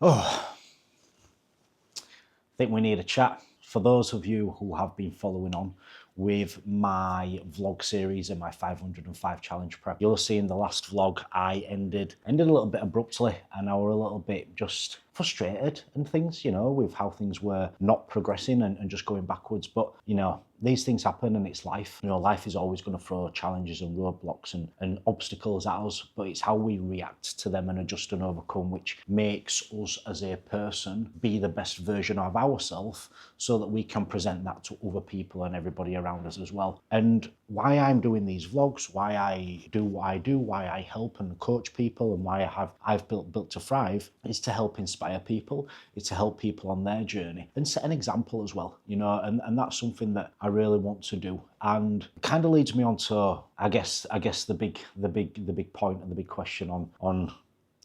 Oh, I think we need a chat. For those of you who have been following on with my vlog series and my 505 challenge prep, you'll see in the last vlog I ended a little bit abruptly, and I were a little bit just frustrated and things, with how things were not progressing and just going backwards. But these things happen and it's life. Life is always going to throw challenges and roadblocks and obstacles at us, but it's how we react to them and adjust and overcome which makes us as a person be the best version of ourselves, so that we can present that to other people and everybody around us as well. And why I'm doing these vlogs, why I do what I do, why I help and coach people, and why I've built to Thrive, is to help inspire people. It's to help people on their journey and set an example as well, and that's something that I really want to do. And it kind of leads me on to I guess the big point and the big question on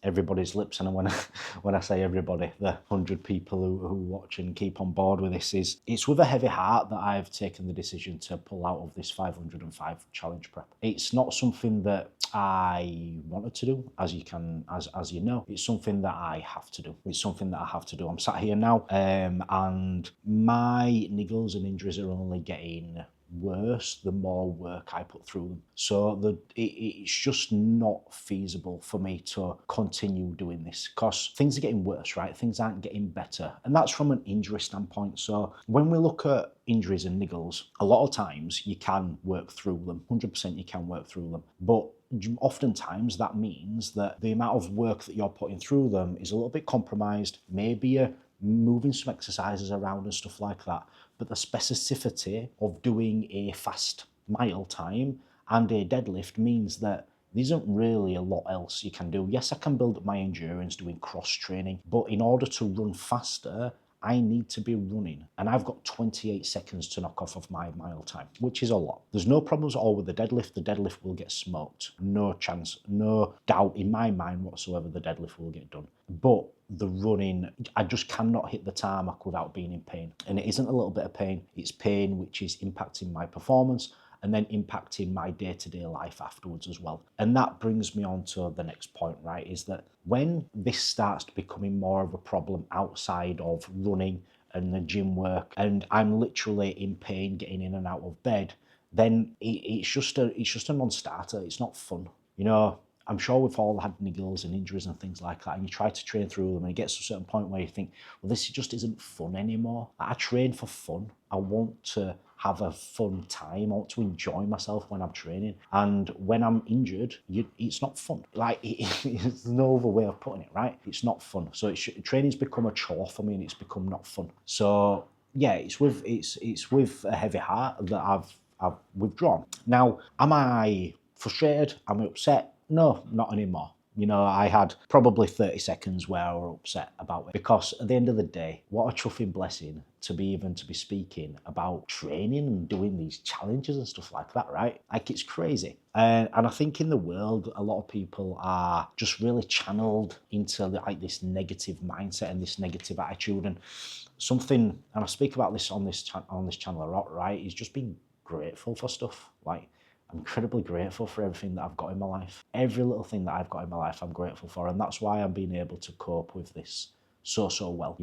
everybody's lips. And when I say everybody, the 100 people who watch and keep on board with this, it's with a heavy heart that I've taken the decision to pull out of this 505 challenge prep. It's not something that I wanted to do, as you know. It's something that I have to do. It's something that I have to do. I'm sat here now, and my niggles and injuries are only getting worse the more work I put through them. So it's just not feasible for me to continue doing this, because things are getting worse, right? Things aren't getting better. And that's from an injury standpoint. So when we look at injuries and niggles, a lot of times you can work through them. 100% you can work through them. But oftentimes that means that the amount of work that you're putting through them is a little bit compromised. Maybe you're moving some exercises around and stuff like that. But the specificity of doing a fast mile time and a deadlift means that there isn't really a lot else you can do. Yes, I can build up my endurance doing cross training, but in order to run faster, I need to be running. And I've got 28 seconds to knock off of my mile time, which is a lot. There's no problems at all with the deadlift. The deadlift will get smoked. No chance, no doubt in my mind whatsoever the deadlift will get done. But the running, I just cannot hit the tarmac without being in pain. And it isn't a little bit of pain, it's pain which is impacting my performance and then impacting my day-to-day life afterwards as well. And that brings me on to the next point, right, is that when this starts to becoming more of a problem outside of running and the gym work, and I'm literally in pain getting in and out of bed, then it's just a non-starter. It's not fun. I'm sure we've all had niggles and injuries and things like that, and you try to train through them, and it gets to a certain point where you think, well, this just isn't fun anymore. I train for fun. I want to have a fun time. I want to enjoy myself when I'm training. And when I'm injured, it's not fun. There's no other way of putting it, right? It's not fun. So training's become a chore for me, and it's become not fun. So yeah, it's with a heavy heart that I've withdrawn. Now, am I frustrated? Am I upset? No, not anymore. I had probably 30 seconds where I was upset about it, because at the end of the day, what a chuffing blessing to be speaking about training and doing these challenges and stuff like that, right? Like, it's crazy. And I think in the world, a lot of people are just really channeled into this negative mindset and this negative attitude. And I speak about this on this channel a lot, right? Is just being grateful for stuff. Like, I'm incredibly grateful for everything that I've got in my life. Every little thing that I've got in my life, I'm grateful for. And that's why I'm being able to cope with this so well.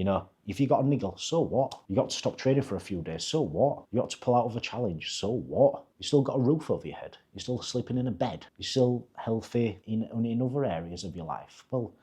If you got a niggle, so what? You got to stop training for a few days, so what? You got to pull out of a challenge, so what? You still got a roof over your head. You're still sleeping in a bed. You're still healthy in other areas of your life. Well,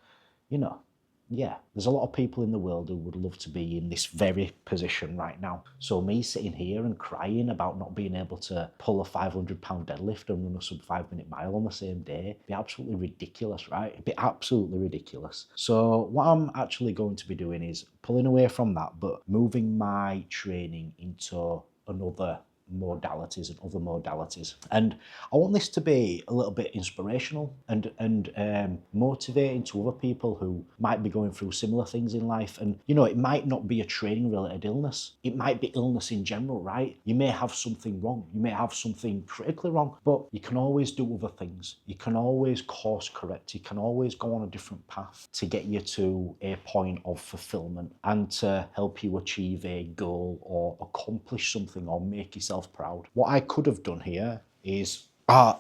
yeah, there's a lot of people in the world who would love to be in this very position right now. So me sitting here and crying about not being able to pull a 500-pound deadlift and run a sub 5-minute mile on the same day, it'd be absolutely ridiculous, right? It'd be absolutely ridiculous. So what I'm actually going to be doing is pulling away from that, but moving my training into other modalities. And I want this to be a little bit inspirational and motivating to other people who might be going through similar things in life. And it might not be a training related illness. It might be illness in general, right? You may have something wrong. You may have something critically wrong, but you can always do other things. You can always course correct. You can always go on a different path to get you to a point of fulfillment and to help you achieve a goal or accomplish something or make yourself proud. What I could have done here is,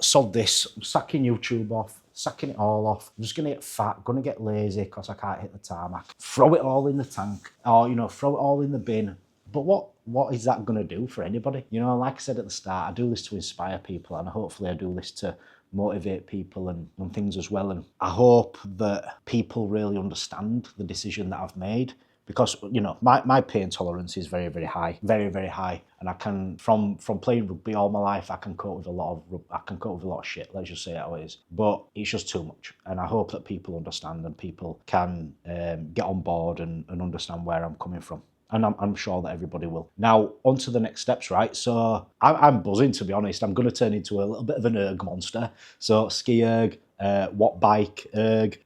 sod this, I'm sacking YouTube off, sacking it all off. I'm just going to get fat, going to get lazy because I can't hit the tarmac. Throw it all in the tank, or, you know, throw it all in the bin. But what is that going to do for anybody? You know, like I said at the start, I do this to inspire people, and hopefully I do this to motivate people and things as well. And I hope that people really understand the decision that I've made, because, you know, my pain tolerance is very, very high, very, very high. And I can, from playing rugby all my life, I can cope with a lot of shit. Let's just say it how it is. But it's just too much. And I hope that people understand and people can get on board and understand where I'm coming from. And I'm sure that everybody will. Now, on to the next steps, right? So I'm buzzing, to be honest. I'm going to turn into a little bit of an erg monster. So ski erg, watt bike erg,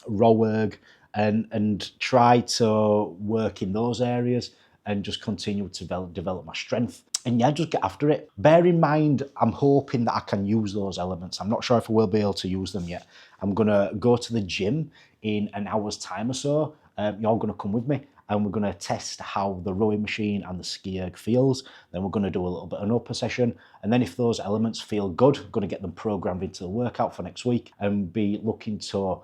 row erg, and try to work in those areas and just continue to develop my strength. And yeah, just get after it. Bear in mind, I'm hoping that I can use those elements. I'm not sure if I will be able to use them yet. I'm going to go to the gym in an hour's time or so. You're going to come with me, and we're going to test how the rowing machine and the ski erg feels. Then we're going to do a little bit of an upper session. And then if those elements feel good, I'm going to get them programmed into the workout for next week and be looking to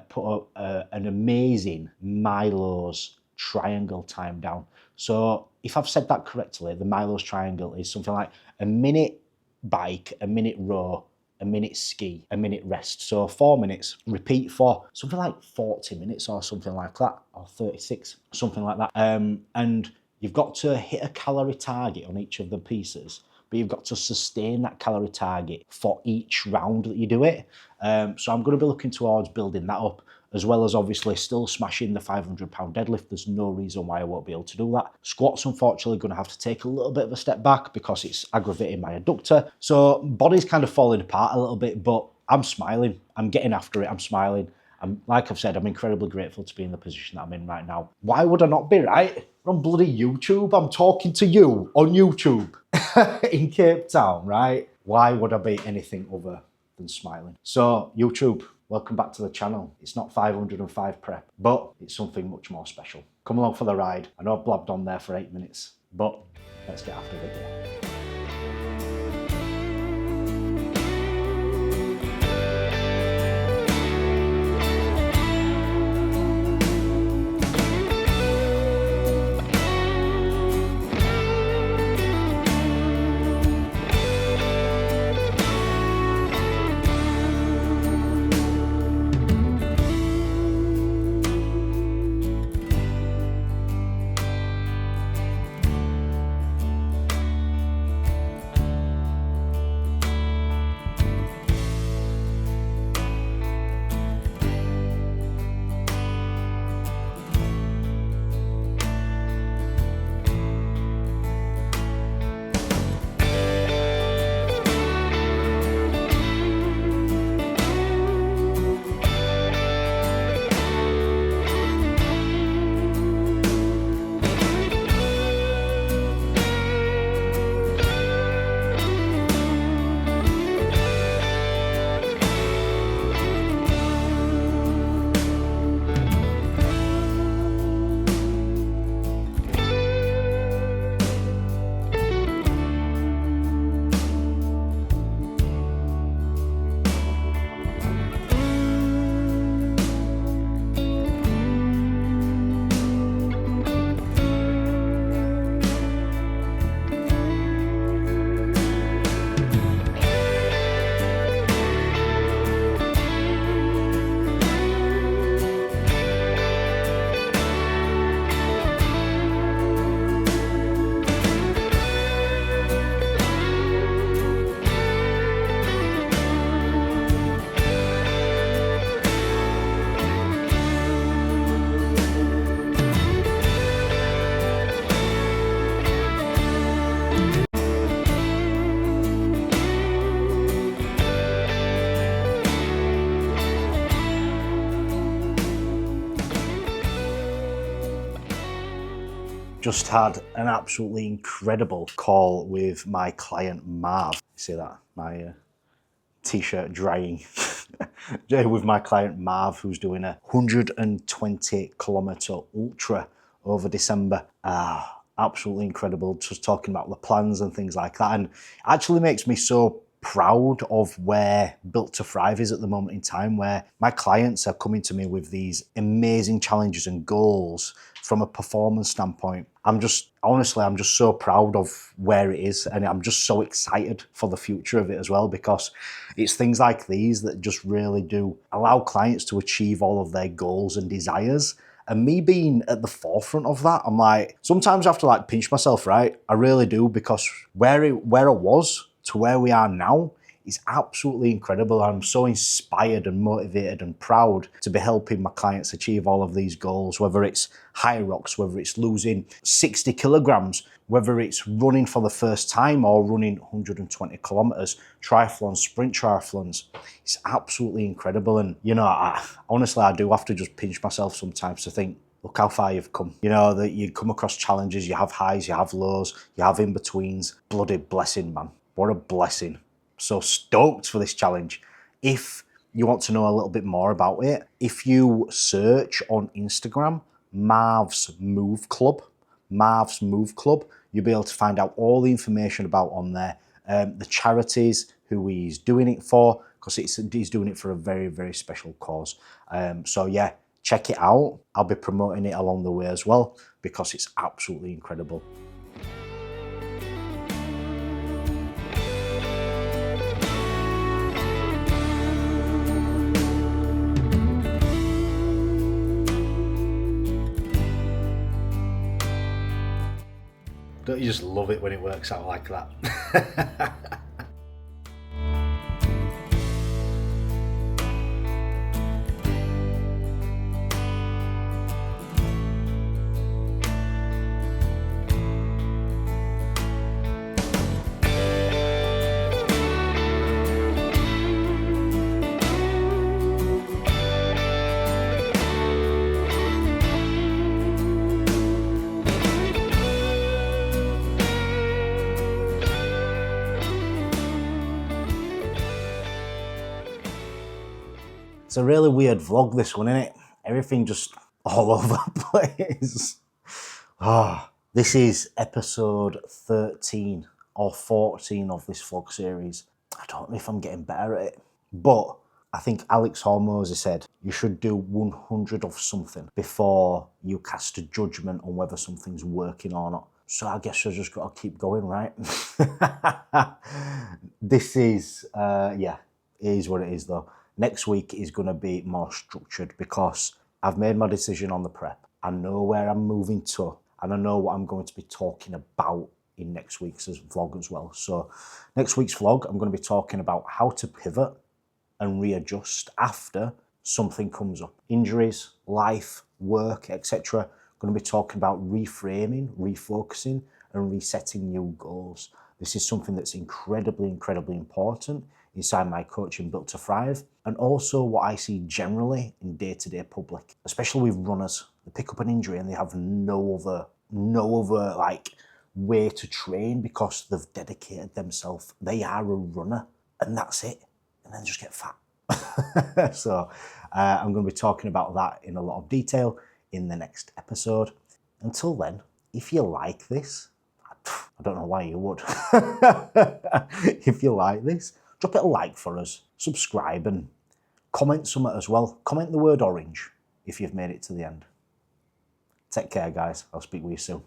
put up an amazing Milo's triangle time down. So if I've said that correctly, the Milo's triangle is something like a minute bike, a minute row, a minute ski, a minute rest. So 4 minutes, repeat for something like 40 minutes or something like that, or 36, something like that. And you've got to hit a calorie target on each of the pieces, but you've got to sustain that calorie target for each round that you do it. So I'm going to be looking towards building that up, as well as obviously still smashing the 500-pound deadlift. There's no reason why I won't be able to do that. Squats, unfortunately, going to have to take a little bit of a step back because it's aggravating my adductor. So body's kind of falling apart a little bit, but I'm smiling. I'm getting after it. I'm smiling. Like I've said, I'm incredibly grateful to be in the position that I'm in right now. Why would I not be, right? We're on bloody YouTube. I'm talking to you on YouTube in Cape Town, right? Why would I be anything other than smiling? So YouTube, welcome back to the channel. It's not 505 prep, but it's something much more special. Come along for the ride. I know I've blabbed on there for 8 minutes, but let's get after the video. Just had an absolutely incredible call with my client Marv. You see that? My t-shirt drying. With my client Marv, who's doing a 120-kilometer ultra over December. Absolutely incredible. Just talking about the plans and things like that. And it actually makes me so proud of where Built to Thrive is at the moment in time, where my clients are coming to me with these amazing challenges and goals from a performance standpoint. I'm just so proud of where it is, and I'm just so excited for the future of it as well, because it's things like these that just really do allow clients to achieve all of their goals and desires. And me being at the forefront of that, I'm like, sometimes I have to like pinch myself, right? I really do, because where I was to where we are now is absolutely incredible. I'm so inspired and motivated and proud to be helping my clients achieve all of these goals, whether it's high rocks, whether it's losing 60 kilograms, whether it's running for the first time or running 120 kilometers, triathlons, sprint triathlons. It's absolutely incredible. And, you know, honestly, I do have to just pinch myself sometimes to think, look how far you've come. You know, that you come across challenges, you have highs, you have lows, you have in-betweens. Bloody blessing, man. What a blessing. So stoked for this challenge. If you want to know a little bit more about it, if you search on Instagram, Marv's Move Club, you'll be able to find out all the information about on there, the charities, who he's doing it for, because he's doing it for a very, very special cause. So yeah, check it out. I'll be promoting it along the way as well, because it's absolutely incredible. Don't you just love it when it works out like that? It's a really weird vlog, this one, isn't it? Everything just all over the place. This is episode 13 or 14 of this vlog series. I don't know if I'm getting better at it, but I think Alex Hormozy said you should do 100 of something before you cast a judgment on whether something's working or not. So I guess I just got to keep going, right? This is, yeah, it is what it is though. Next week is going to be more structured, because I've made my decision on the prep. I know where I'm moving to, and I know what I'm going to be talking about in next week's vlog as well. So next week's vlog, I'm going to be talking about how to pivot and readjust after something comes up. Injuries, life, work, etc. I'm going to be talking about reframing, refocusing, and resetting new goals. This is something that's incredibly, incredibly important inside my coaching Built to Thrive, and also what I see generally in day-to-day public, especially with runners. They pick up an injury and they have no other like way to train, because they've dedicated themselves. They are a runner, and that's it, and then just get fat. So I'm going to be talking about that in a lot of detail in the next episode. Until then, if you like this, I don't know why you would. If you like this, drop it a like for us, subscribe, and comment something as well. Comment the word orange if you've made it to the end. Take care, guys. I'll speak with you soon.